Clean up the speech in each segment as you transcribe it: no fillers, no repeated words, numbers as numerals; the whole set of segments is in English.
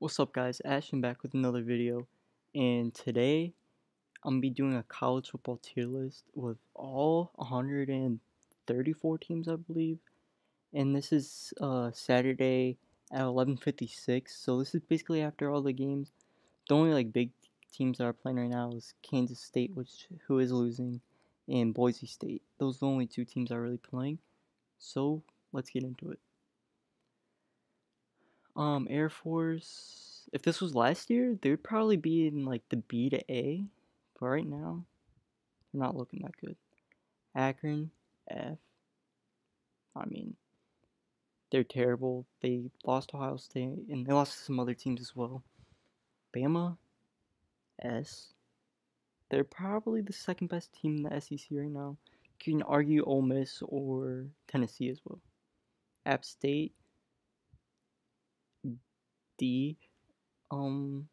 What's up guys, Ashton back with another video, and today I'm gonna be doing a college football tier list with all 134 teams I believe, and this is Saturday at 11:56, so this is basically after all the games. The only big teams that are playing right now is Kansas State, who is losing, and Boise State. Those are the only two teams that are really playing, so let's get into it. Air Force. If this was last year, they would probably be in the B to A, but right now, they're not looking that good. Akron, F. I mean, they're terrible. They lost to Ohio State, and they lost to some other teams as well. Bama, S. They're probably the second best team in the SEC right now. You can argue Ole Miss or Tennessee as well. App State, D. Um,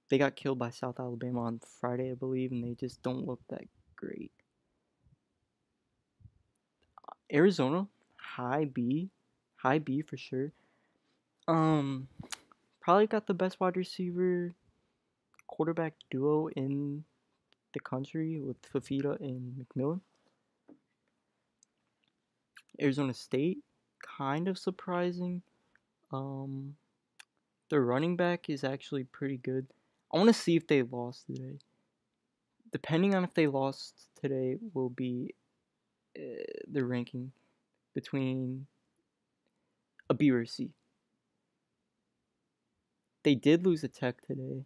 They got killed by South Alabama on Friday, I believe, and they just don't look that great. Arizona, high B, high B for sure. Um, Probably got the best wide receiver quarterback duo in the country with Fafita and McMillan. Arizona State, kind of surprising. Um, their running back is actually pretty good. I want to see if they lost today. Depending on if they lost today, will be the ranking between a B or a C. They did lose a Tech today.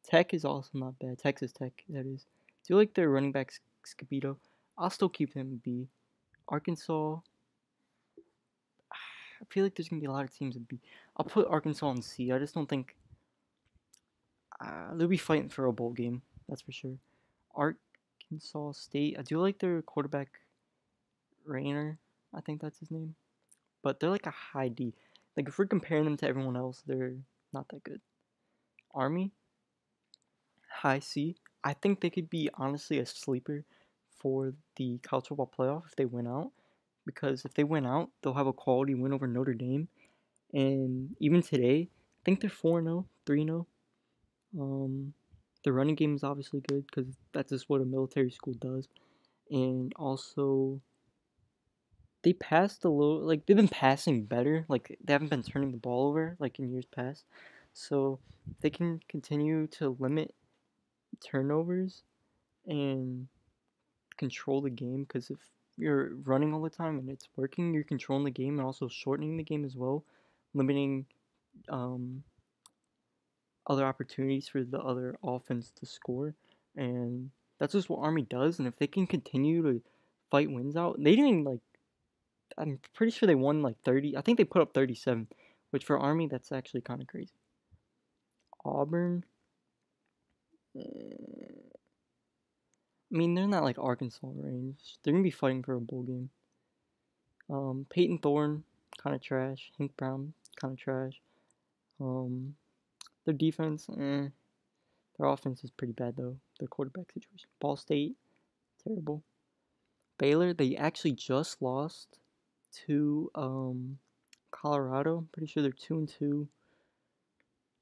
Tech is also not bad. Texas Tech, that is. Do you like their running back Scabito? I'll still keep him B. Arkansas, I feel like there's going to be a lot of teams at B. I'll put Arkansas in C. I just don't think they'll be fighting for a bowl game. That's for sure. Arkansas State, I do like their quarterback Rayner. I think that's his name. But they're like a high D. Like if we're comparing them to everyone else, they're not that good. Army, high C. I think they could be honestly a sleeper for the college football playoff if they win out. Because if they win out, they'll have a quality win over Notre Dame. And even today, I think they're 4-0, 3-0. The running game is obviously good because that's just what a military school does. And also, they passed a little, they've been passing better. Like, they haven't been turning the ball over like in years past. So, they can continue to limit turnovers and control the game, because if you're running all the time and it's working, you're controlling the game and also shortening the game as well, limiting um, other opportunities for the other offense to score. And that's just what Army does. And if they can continue to fight wins out, they didn't I'm pretty sure they won 30. I think they put up 37, which for Army, that's actually kind of crazy. Auburn, I mean, they're not like Arkansas range. They're gonna be fighting for a bowl game. Peyton Thorne, kind of trash. Hank Brown, kind of trash. Their defense, Their offense is pretty bad though. Their quarterback situation. Ball State, terrible. Baylor, they actually just lost to Colorado. I'm pretty sure they're 2-2.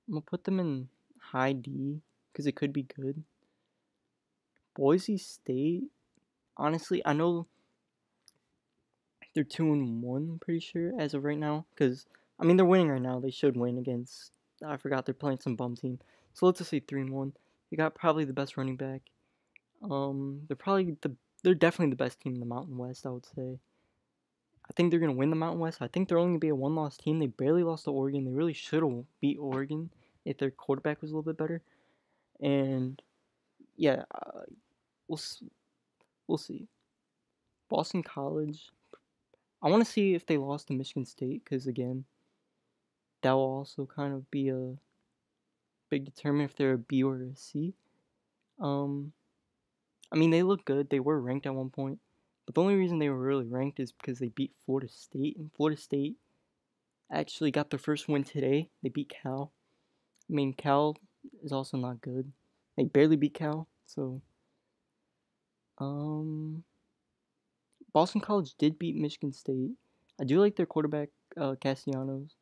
I'm gonna put them in high D because it could be good. Boise State, honestly, I know they're 2-1. I'm pretty sure as of right now, because I mean they're winning right now. They should win against. I forgot they're playing some bum team. So let's just say 3-1. They got probably the best running back. They're definitely the best team in the Mountain West, I would say. I think they're gonna win the Mountain West. I think they're only gonna be a one-loss team. They barely lost to Oregon. They really should have beat Oregon if their quarterback was a little bit better. And yeah, we'll we'll see. Boston College. I want to see if they lost to Michigan State, because again, that will also kind of be a big determinant if they're a B or a C. Um, I mean, they look good. They were ranked at one point. But the only reason they were really ranked is because they beat Florida State. And Florida State actually got their first win today. They beat Cal. I mean, Cal is also not good. They barely beat Cal. So, Boston College did beat Michigan State. I do like their quarterback, Castellanos.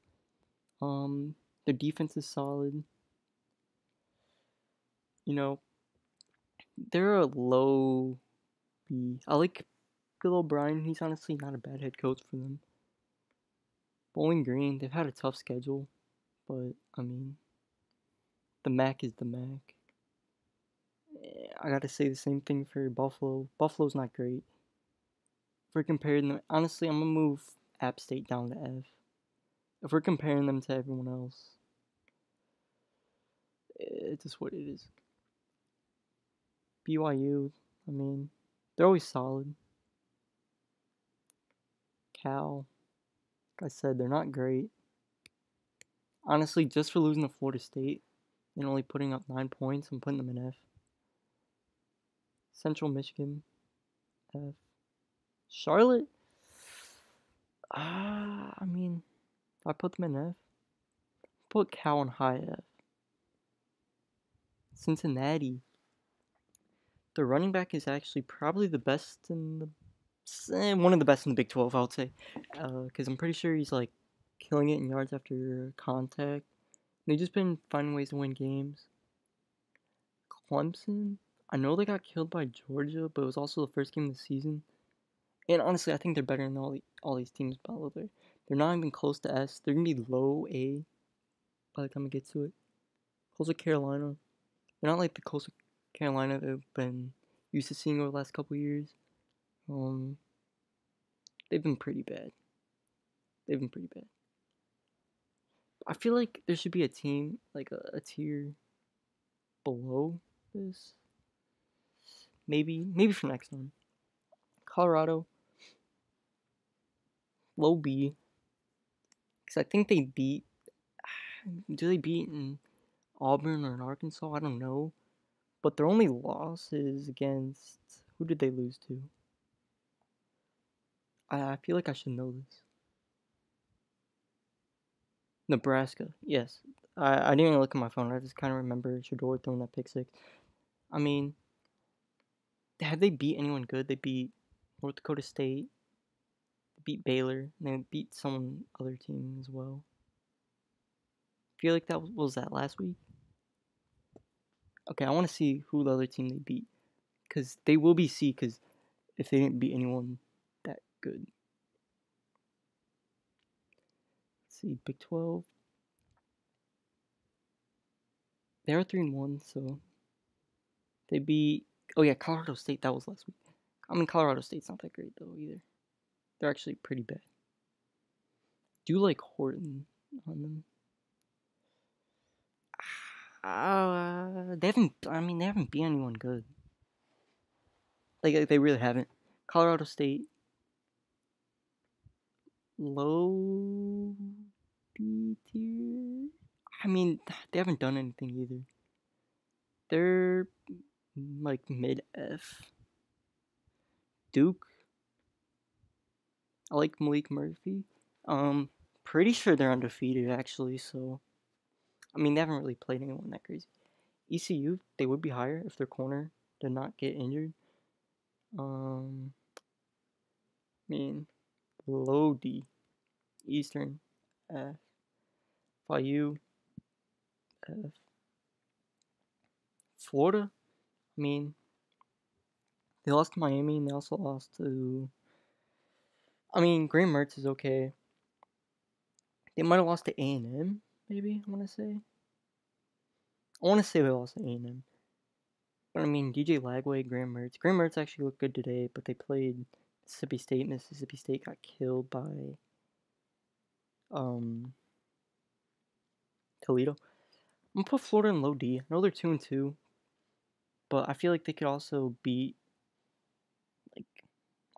Their defense is solid. You know, they're a low B. I like Bill O'Brien. He's honestly not a bad head coach for them. Bowling Green, they've had a tough schedule, but I mean, the MAC is the MAC. I gotta say the same thing for Buffalo. Buffalo's not great. If we're comparing them, honestly, I'm gonna move App State down to F. If we're comparing them to everyone else, it's just what it is. BYU, I mean, they're always solid. Cal, like I said, they're not great. Honestly, just for losing to Florida State and only putting up 9 points, I'm putting them in F. Central Michigan, F. Charlotte, I mean, I put them in F. Put Cal in high F. Cincinnati, the running back is actually probably the best in the one of the best in the Big 12, I would say, because I'm pretty sure he's like killing it in yards after contact. They've just been finding ways to win games. Clemson, I know they got killed by Georgia, but it was also the first game of the season. And honestly, I think they're better than all these teams. By the way, they're not even close to S. They're gonna be low A by the time it gets to it. Coastal Carolina, they're not like the Coastal Carolina they've been used to seeing over the last couple years. They've been pretty bad. I feel like there should be a team, like a tier below this. Maybe for next time. Colorado, low B. Because I think they beat. Do they beat in Auburn or in Arkansas? I don't know. But their only loss is against. Who did they lose to? I feel like I should know this. Nebraska, yes. I didn't even look at my phone. I just kind of remember Shador throwing that pick six. I mean, have they beat anyone good? They beat North Dakota State. They beat Baylor. And they beat some other team as well. I feel like that was that last week. Okay, I want to see who the other team they beat. Because they will be C, because if they didn't beat anyone that good. Let's see, Big 12. They are 3-1, so they beat. Oh yeah, Colorado State. That was last week. I mean, Colorado State's not that great though either. They're actually pretty bad. Do you like Horton on them? They haven't. I mean, they haven't beat anyone good. Like they really haven't. Colorado State, low B tier. I mean, they haven't done anything either. They're like mid F. Duke. I like Malik Murphy. Pretty sure they're undefeated actually. So, I mean, they haven't really played anyone that crazy. ECU, they would be higher if their corner did not get injured. I mean, low D. Eastern F. FIU F. Florida, I mean, they lost to Miami and they also lost to. I mean, Graham Mertz is okay. They might have lost to A&M, maybe, I want to say. I want to say they lost to A&M. But I mean, DJ Lagway, Graham Mertz. Graham Mertz actually looked good today, but they played Mississippi State. Mississippi State got killed by Toledo. I'm gonna put Florida in low D. I know they're 2-2, but I feel like they could also beat like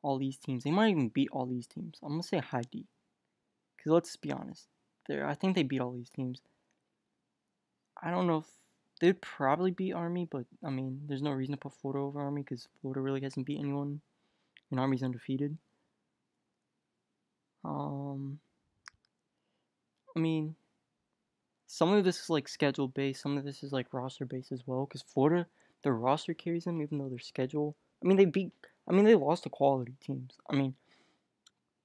all these teams. They might even beat all these teams. I'm gonna say high D, because let's be honest, I think they beat all these teams. I don't know if they'd probably beat Army, but I mean, there's no reason to put Florida over Army because Florida really hasn't beat anyone, and Army's undefeated. I mean, some of this is like schedule based, some of this is like roster based as well. Because Florida, their roster carries them, even though their schedule. I mean, they lost to quality teams. I mean,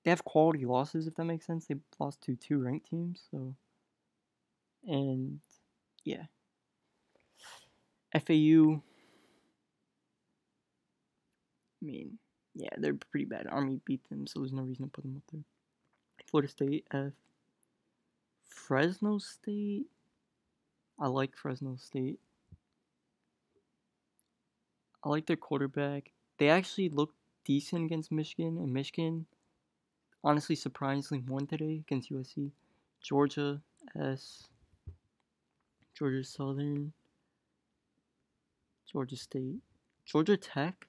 they have quality losses if that makes sense. They lost to 2 ranked teams, so. And yeah, FAU. I mean, yeah, they're pretty bad. Army beat them, so there's no reason to put them up there. Florida State F. Fresno State. I like Fresno State. I like their quarterback. They actually looked decent against Michigan, and Michigan honestly surprisingly won today against USC. Georgia S. Georgia Southern. Georgia State. Georgia Tech.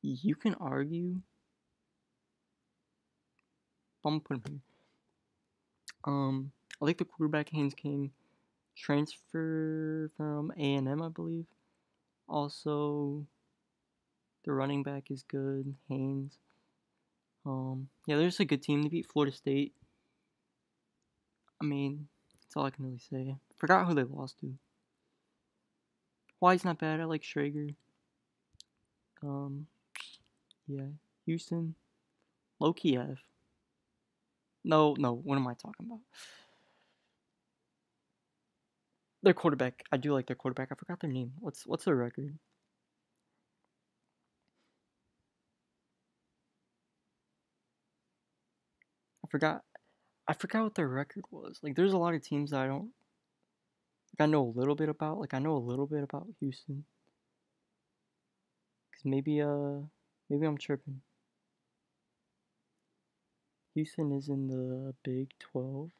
You can argue. I'm gonna put him here. I like the quarterback Haynes King. Transfer from A&M, I believe. Also, the running back is good, Haynes. Yeah, they're just a good team. They beat Florida State. I mean, that's all I can really say. Forgot who they lost to. Hawaii's not bad. I like Schrager. Yeah, Houston. Low-key F. No. What am I talking about? Their quarterback. I do like their quarterback. I forgot their name. What's their record? I forgot what their record was. Like, there's a lot of teams that I don't. Like, I know a little bit about. Like, I know a little bit about Houston. Cause maybe I'm tripping. Houston is in the Big 12.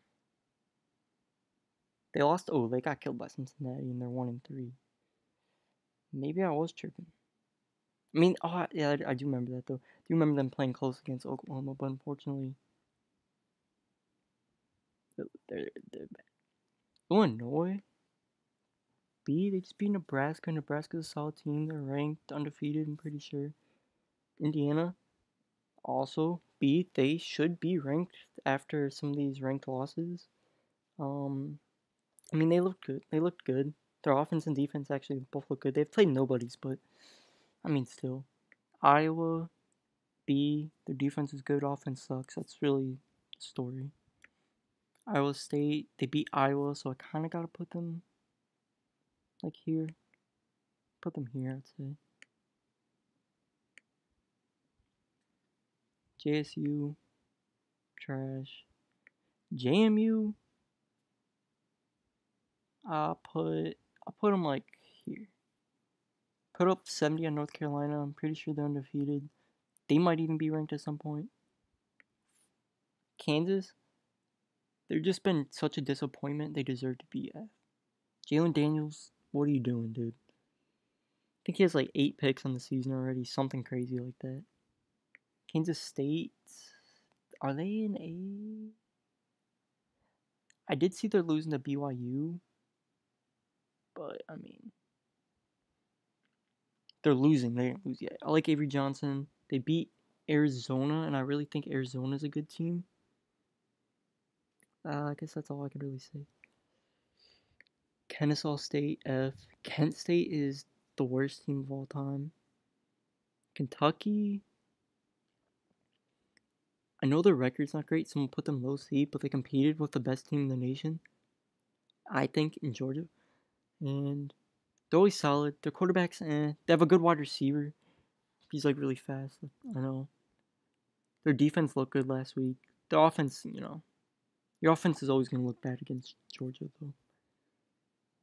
They lost. Oh, they got killed by Cincinnati, and they're 1-3. Maybe I was tripping. I mean, oh yeah, I do remember that though. I do remember them playing close against Oklahoma, but unfortunately, they're bad. Illinois, B. They just beat Nebraska. Nebraska's a solid team. They're ranked undefeated. I'm pretty sure. Indiana, also B. They should be ranked after some of these ranked losses. I mean, they looked good. They looked good. Their offense and defense actually both look good. They've played nobodies, but I mean, still. Iowa, B. Their defense is good. Offense sucks. That's really the story. Iowa State, they beat Iowa, so I kind of got to put them like here. Put them here, I'd say. JSU, trash. JMU, I'll put them like here. Put up 70 on North Carolina. I'm pretty sure they're undefeated. They might even be ranked at some point. Kansas, they've just been such a disappointment. They deserve to be F. Jalen Daniels, what are you doing, dude? I think he has like 8 picks on the season already. Something crazy like that. Kansas State, are they in A? I did see they're losing to BYU, but I mean, they're losing. They didn't lose yet. I like Avery Johnson. They beat Arizona, and I really think Arizona's a good team. I guess that's all I can really say. Kennesaw State F. Kent State is the worst team of all time. Kentucky, I know their record's not great. Someone put them low seed, but they competed with the best team in the nation, I think, in Georgia. And they're always solid. Their quarterback's They have a good wide receiver. He's like really fast. I know. Their defense looked good last week. Their offense, your offense is always going to look bad against Georgia, though.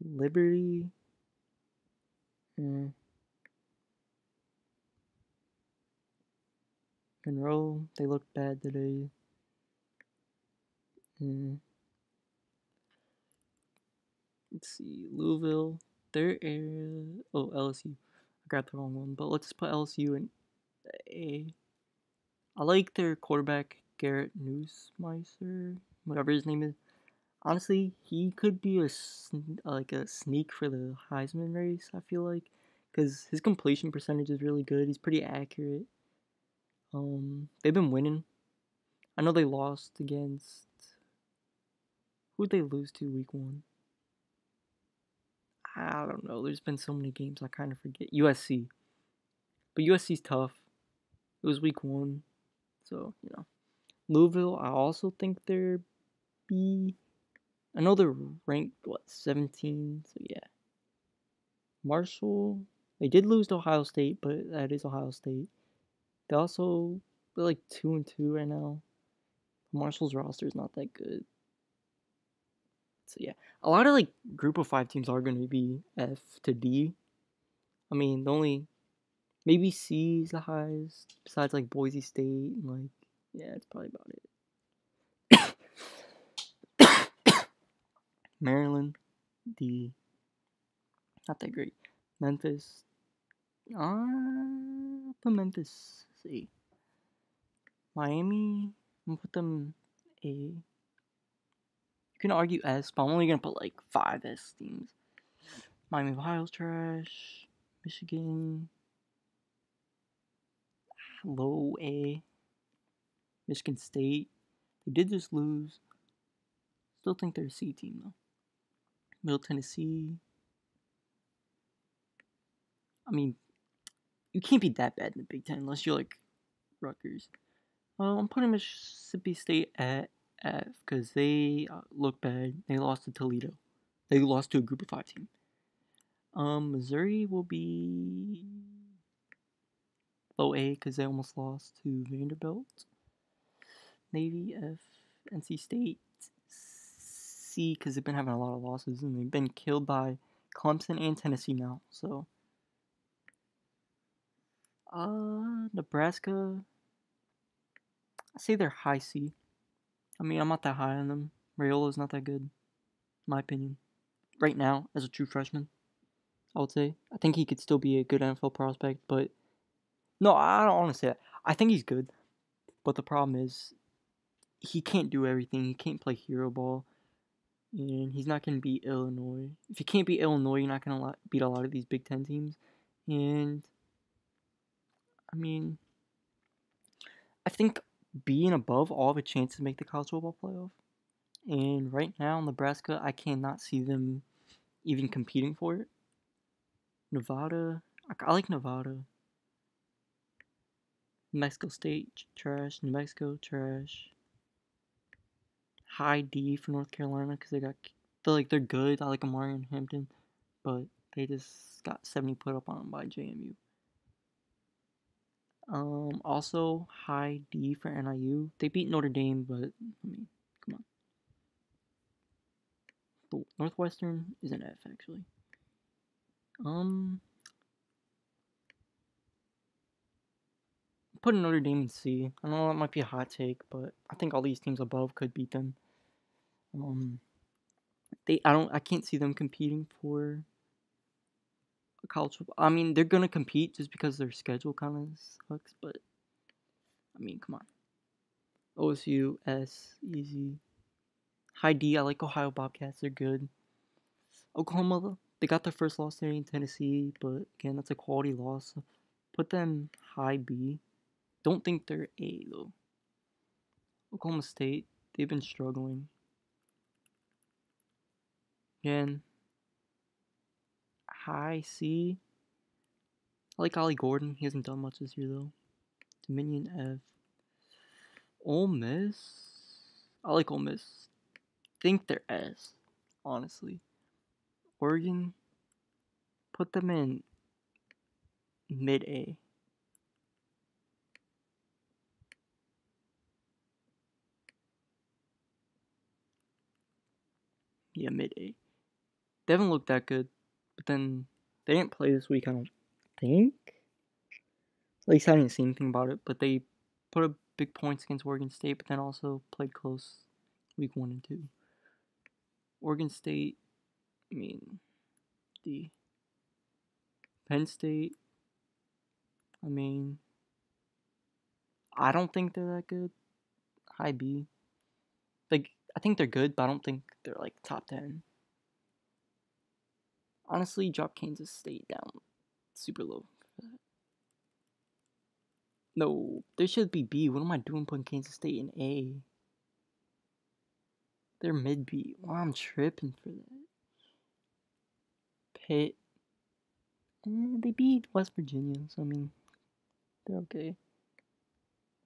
Liberty. Monroe, they looked bad today. Let's see. Louisville. Their area. Oh, LSU. I got the wrong one, but let's put LSU in A. I like their quarterback, Garrett Nussmeister, whatever his name is. Honestly, he could be a sneak for the Heisman race, I feel like, because his completion percentage is really good. He's pretty accurate. They've been winning. I know they lost against, who'd they lose to week 1? I don't know. There's been so many games I kind of forget. USC. But USC's tough. It was week 1. So, Louisville, I also think they're B. I know they're ranked, 17, so yeah. Marshall, they did lose to Ohio State, but that is Ohio State. They're like 2-2 right now. Marshall's roster is not that good. So yeah, a lot of like group of 5 teams are going to be F to D. I mean, the only maybe C is the highest besides like Boise State and like yeah, that's probably about it. Maryland, D, not that great. Memphis, put Memphis C. Miami, I'm gonna put them A. You can argue S, but I'm only gonna put like 5 S teams. Miami of Ohio's trash. Michigan, low A. Michigan State, they did just lose. Still think they're a C team though. Middle Tennessee, I mean, you can't be that bad in the Big Ten unless you're like Rutgers. I'm putting Mississippi State at F because they look bad. They lost to Toledo. They lost to a group of 5 team. Missouri will be low A because they almost lost to Vanderbilt. Navy F. NC State C because they've been having a lot of losses and they've been killed by Clemson and Tennessee now. So, Nebraska, I say they're high C. I mean, I'm not that high on them. Rayola's not that good, in my opinion. Right now, as a true freshman, I would say. I think he could still be a good NFL prospect, but no, I don't want to say that. I think he's good, but the problem is he can't do everything. He can't play hero ball, and he's not going to beat Illinois. If you can't beat Illinois, you're not going to beat a lot of these Big Ten teams. And, I mean, I think being above all have a chance to make the college football playoff. And right now, Nebraska, I cannot see them even competing for it. Nevada, I like Nevada. New Mexico State, trash. New Mexico, trash. High D for North Carolina because they're good. I like Amari and Hampton, but they just got 70 put up on them by JMU. Also high D for NIU. They beat Notre Dame, but I mean, come on. But Northwestern is an F actually. Putting Notre Dame in C. I know that might be a hot take, but I think all these teams above could beat them. I can't see them competing for a college football. I mean, they're gonna compete just because their schedule kind of sucks, but I mean, come on. OSU S easy. High D. I like Ohio Bobcats. They're good. Oklahoma, they got their first loss there in Tennessee, but again, that's a quality loss. Put them high B. Don't think they're A though. Oklahoma State, they've been struggling. Again, high C. I like Ollie Gordon. He hasn't done much this year though. Dominion F. Ole Miss. I like Ole Miss. Think they're S, honestly. Oregon. Put them in mid A. Yeah, mid A. They haven't looked that good, but then they didn't play this week. I don't think. At least I didn't see anything about it. But they put up big points against Oregon State, but then also played close week 1 and 2. Oregon State. I mean, D. Penn State. I mean, I don't think they're that good. High B. Like, I think they're good, but I don't think they're like top 10. Honestly, drop Kansas State down super low. No, there should be B. What am I doing putting Kansas State in A? They're mid B. Wow, I'm tripping for that. Pitt. They beat West Virginia, so I mean, they're okay.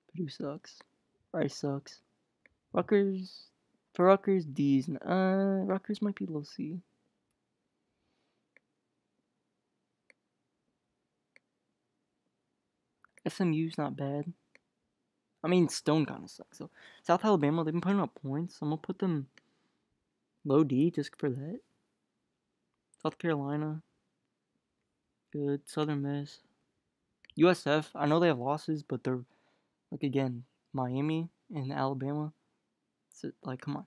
Purdue sucks. Rice sucks. Rutgers. For Rutgers, D's. Rutgers might be low C. SMU's not bad. I mean, Stone kind of sucks. So South Alabama, they've been putting up points. So I'm gonna put them low D just for that. South Carolina, good. Southern Miss, USF. I know they have losses, but they're like again Miami and Alabama. So like, come on,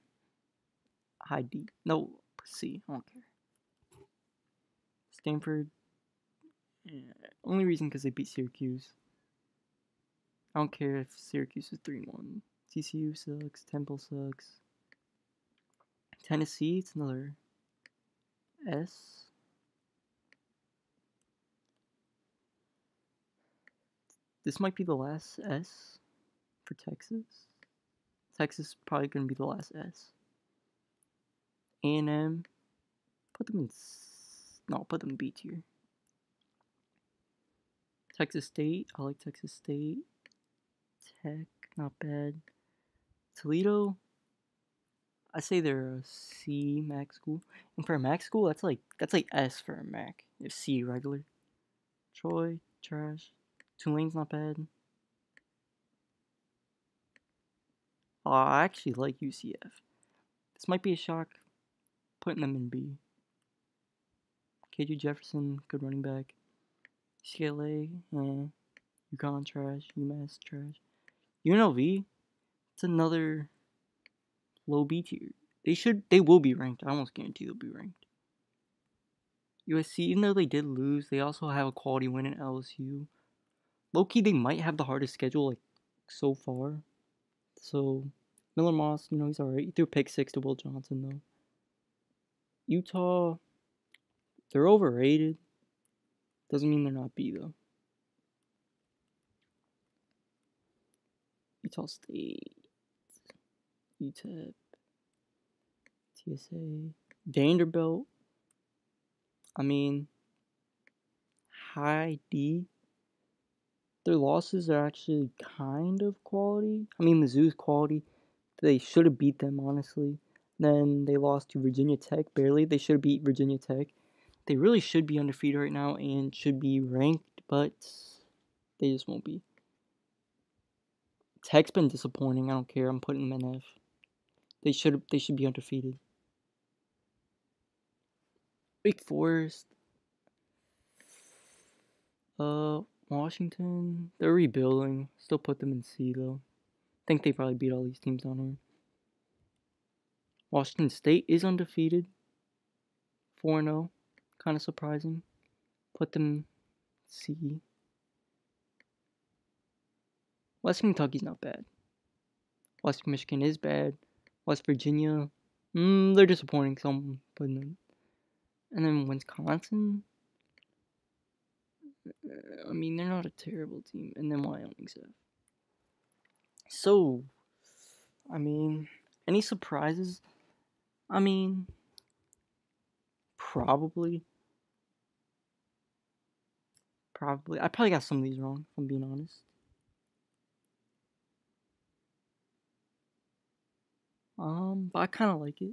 high D. No C. I don't care. Stanford. Only reason because they beat Syracuse. I don't care if Syracuse is 3-1. TCU sucks. Temple sucks. Tennessee, it's another S. This might be the last S for Texas. Texas is probably going to be the last S. A&M, put them in... No, put them in B tier. Texas State, I like Texas State. Tech, not bad. Toledo, I say they're a C Mac school. And for a Mac school, that's like S for a Mac. If C regular. Troy, trash. Tulane's not bad. I actually like UCF. This might be a shock, putting them in B. KJ Jefferson, good running back. UCLA, UConn, trash. UMass, trash. UNLV, it's another low B tier. They will be ranked. I almost guarantee they'll be ranked. USC, even though they did lose, they also have a quality win in LSU. Low-key, they might have the hardest schedule, like, so far. So, Miller Moss, he's alright. He threw a pick 6 to Will Johnson, though. Utah, they're overrated. Doesn't mean they're not B, though. Utah State, UTEP, TSA, Vanderbilt. I mean, high D. Their losses are actually kind of quality. I mean, Mizzou's quality. They should have beat them, honestly. Then they lost to Virginia Tech, barely. They should have beat Virginia Tech. They really should be undefeated right now and should be ranked, but they just won't be. Tech's been disappointing. I don't care. I'm putting them in F. They should be undefeated. Wake Forest. Washington. They're rebuilding. Still put them in C, though. Think they probably beat all these teams down here. Washington State is undefeated. 4-0. Kind of surprising. Put them C. Western Kentucky's not bad. Western Michigan is bad. West Virginia, they're disappointing, so I'm putting them. And then Wisconsin, I mean, they're not a terrible team. And then Wyoming's F. So, I mean, any surprises? I mean, probably. I probably got some of these wrong, if I'm being honest. But I kind of like it.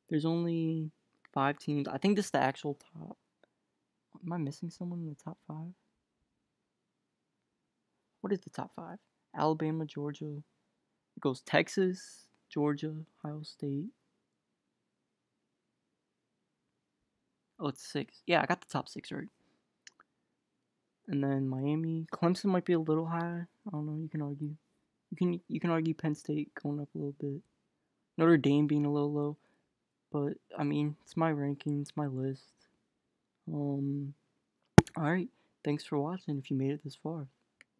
There's only 5 teams. I think this is the actual top. Am I missing someone in the top 5? What is the top 5? Alabama, Georgia. It goes Texas, Georgia, Ohio State. Oh, it's 6. Yeah, I got the top 6 right. And then Miami. Clemson might be a little high. I don't know. You can argue. You can argue Penn State going up a little bit. Notre Dame being a little low. But, I mean, it's my ranking. It's my list. Alright. Thanks for watching if you made it this far.